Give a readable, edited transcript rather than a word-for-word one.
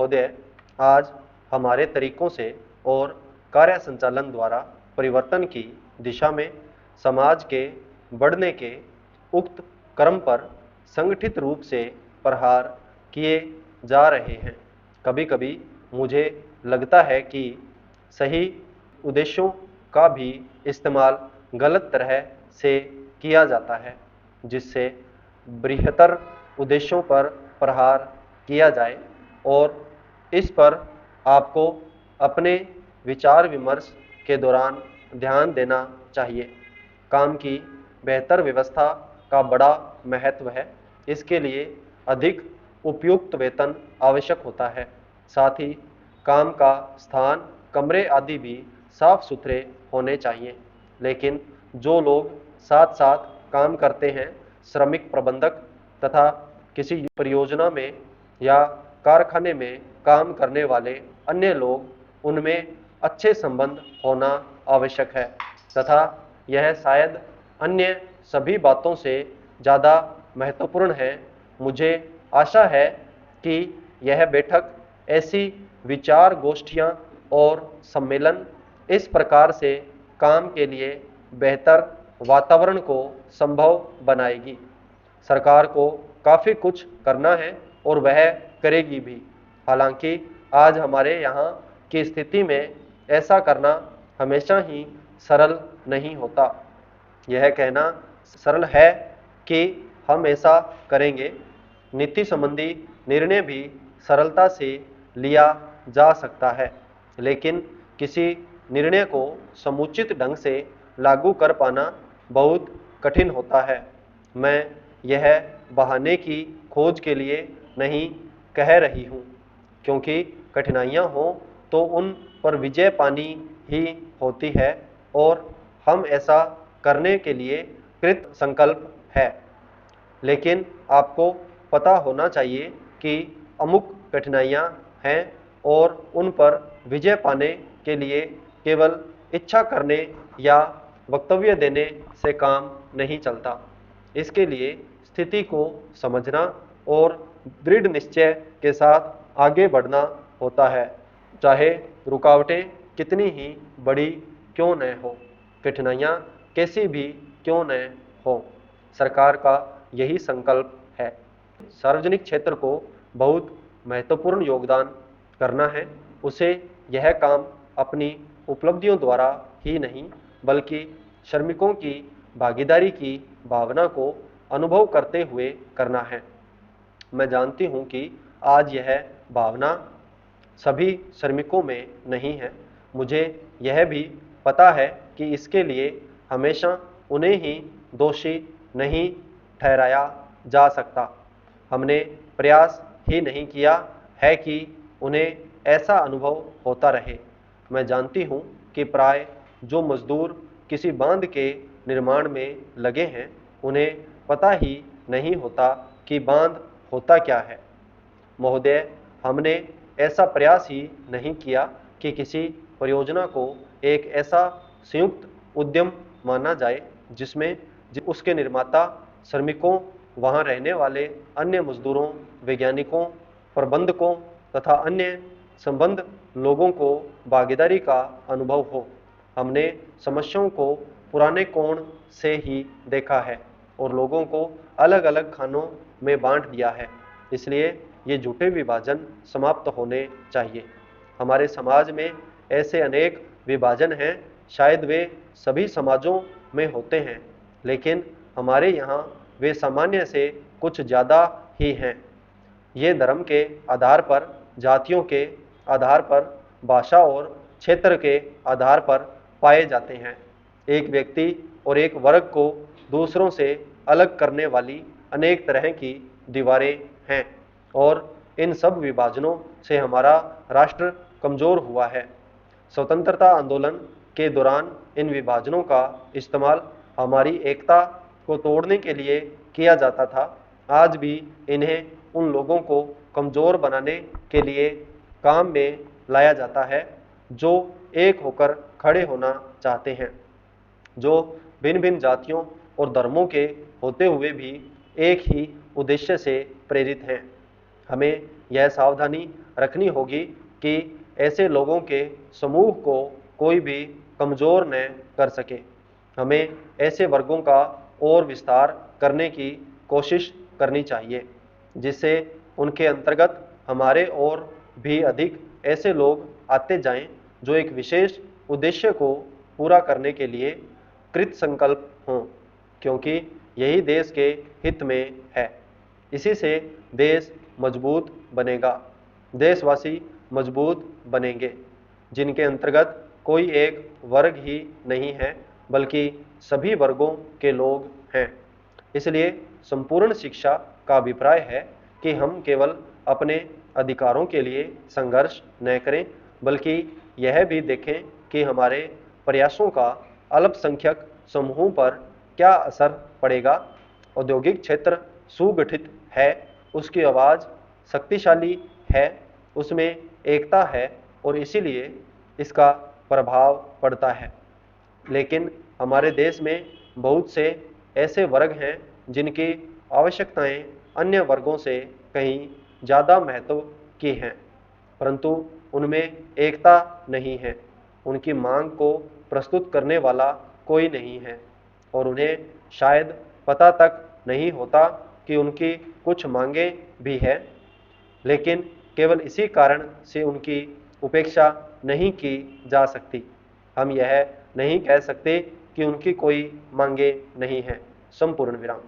महोदय, आज हमारे तरीकों से और कार्य संचालन द्वारा परिवर्तन की दिशा में समाज के बढ़ने के उक्त क्रम पर संगठित रूप से प्रहार किए जा रहे हैं। कभी कभी मुझे लगता है कि सही उद्देश्यों का भी इस्तेमाल गलत तरह से किया जाता है, जिससे बृहत्तर उद्देश्यों पर प्रहार किया जाए, और इस पर आपको अपने विचार विमर्श के दौरान ध्यान देना चाहिए। काम की बेहतर व्यवस्था का बड़ा महत्व है। इसके लिए अधिक उपयुक्त वेतन आवश्यक होता है। साथ ही काम का स्थान, कमरे आदि भी साफ सुथरे होने चाहिए। लेकिन जो लोग साथ साथ काम करते हैं, श्रमिक प्रबंधक तथा किसी परियोजना में या कारखाने में काम करने वाले अन्य लोग, उनमें अच्छे संबंध होना आवश्यक है तथा यह शायद अन्य सभी बातों से ज़्यादा महत्वपूर्ण है। मुझे आशा है कि यह बैठक ऐसी विचार गोष्ठियाँ और सम्मेलन इस प्रकार से काम के लिए बेहतर वातावरण को संभव बनाएगी। सरकार को काफ़ी कुछ करना है और वह करेगी भी। हालांकि आज हमारे यहाँ की स्थिति में ऐसा करना हमेशा ही सरल नहीं होता। यह कहना सरल है कि हम ऐसा करेंगे। नीति संबंधी निर्णय भी सरलता से लिया जा सकता है, लेकिन किसी निर्णय को समुचित ढंग से लागू कर पाना बहुत कठिन होता है। मैं यह बहाने की खोज के लिए नहीं कह रही हूँ, क्योंकि कठिनाइयाँ हों तो उन पर विजय पानी ही होती है और हम ऐसा करने के लिए कृत संकल्प है। लेकिन आपको पता होना चाहिए कि अमुक कठिनाइयाँ हैं और उन पर विजय पाने के लिए केवल इच्छा करने या वक्तव्य देने से काम नहीं चलता। इसके लिए स्थिति को समझना और दृढ़ निश्चय के साथ आगे बढ़ना होता है, चाहे रुकावटें कितनी ही बड़ी क्यों न हो, कठिनाइयाँ कैसी भी क्यों न हो। सरकार का यही संकल्प है। सार्वजनिक क्षेत्र को बहुत महत्वपूर्ण योगदान करना है। उसे यह काम अपनी उपलब्धियों द्वारा ही नहीं, बल्कि श्रमिकों की भागीदारी की भावना को अनुभव करते हुए करना है। मैं जानती हूँ कि आज यह भावना सभी श्रमिकों में नहीं है। मुझे यह भी पता है कि इसके लिए हमेशा उन्हें ही दोषी नहीं ठहराया जा सकता। हमने प्रयास ही नहीं किया है कि उन्हें ऐसा अनुभव होता रहे। मैं जानती हूँ कि प्राय जो मजदूर किसी बांध के निर्माण में लगे हैं, उन्हें पता ही नहीं होता कि बांध होता क्या है। महोदय, हमने ऐसा प्रयास ही नहीं किया कि किसी परियोजना को एक ऐसा संयुक्त उद्यम माना जाए जिसमें उसके निर्माता, श्रमिकों, वहां रहने वाले अन्य मजदूरों, वैज्ञानिकों, प्रबंधकों तथा अन्य संबद्ध लोगों को भागीदारी का अनुभव हो। हमने समस्याओं को पुराने कोण से ही देखा है और लोगों को अलग अलग खानों में बांट दिया है। इसलिए ये झूठे विभाजन समाप्त होने चाहिए। हमारे समाज में ऐसे अनेक विभाजन हैं, शायद वे सभी समाजों में होते हैं, लेकिन हमारे यहाँ वे सामान्य से कुछ ज़्यादा ही हैं। ये धर्म के आधार पर, जातियों के आधार पर, भाषा और क्षेत्र के आधार पर पाए जाते हैं। एक व्यक्ति और एक वर्ग को दूसरों से अलग करने वाली अनेक तरह की दीवारें हैं और इन सब विभाजनों से हमारा राष्ट्र कमजोर हुआ है। स्वतंत्रता आंदोलन के दौरान इन विभाजनों का इस्तेमाल हमारी एकता को तोड़ने के लिए किया जाता था। आज भी इन्हें उन लोगों को कमजोर बनाने के लिए काम में लाया जाता है जो एक होकर खड़े होना चाहते हैं, जो भिन्न भिन्न जातियों और धर्मों के होते हुए भी एक ही उद्देश्य से प्रेरित हैं। हमें यह सावधानी रखनी होगी कि ऐसे लोगों के समूह को कोई भी कमज़ोर न कर सके। हमें ऐसे वर्गों का और विस्तार करने की कोशिश करनी चाहिए, जिससे उनके अंतर्गत हमारे और भी अधिक ऐसे लोग आते जाएं जो एक विशेष उद्देश्य को पूरा करने के लिए कृत संकल्प हों, क्योंकि यही देश के हित में है। इसी से देश मजबूत बनेगा। देशवासी मजबूत बनेंगे, जिनके अंतर्गत कोई एक वर्ग ही नहीं है, बल्कि सभी वर्गों के लोग हैं। इसलिए संपूर्ण शिक्षा का अभिप्राय है कि हम केवल अपने अधिकारों के लिए संघर्ष न करें, बल्कि यह भी देखें कि हमारे प्रयासों का अल्पसंख्यक समूहों पर क्या असर पड़ेगा। औद्योगिक क्षेत्र सुगठित है, उसकी आवाज़ शक्तिशाली है, उसमें एकता है और इसीलिए इसका प्रभाव पड़ता है। लेकिन हमारे देश में बहुत से ऐसे वर्ग हैं जिनकी आवश्यकताएं अन्य वर्गों से कहीं ज़्यादा महत्व की हैं, परंतु उनमें एकता नहीं है। उनकी मांग को प्रस्तुत करने वाला कोई नहीं है और उन्हें शायद पता तक नहीं होता कि उनकी कुछ मांगें भी हैं, लेकिन केवल इसी कारण से उनकी उपेक्षा नहीं की जा सकती। हम यह नहीं कह सकते कि उनकी कोई मांगें नहीं हैं। संपूर्ण विराम।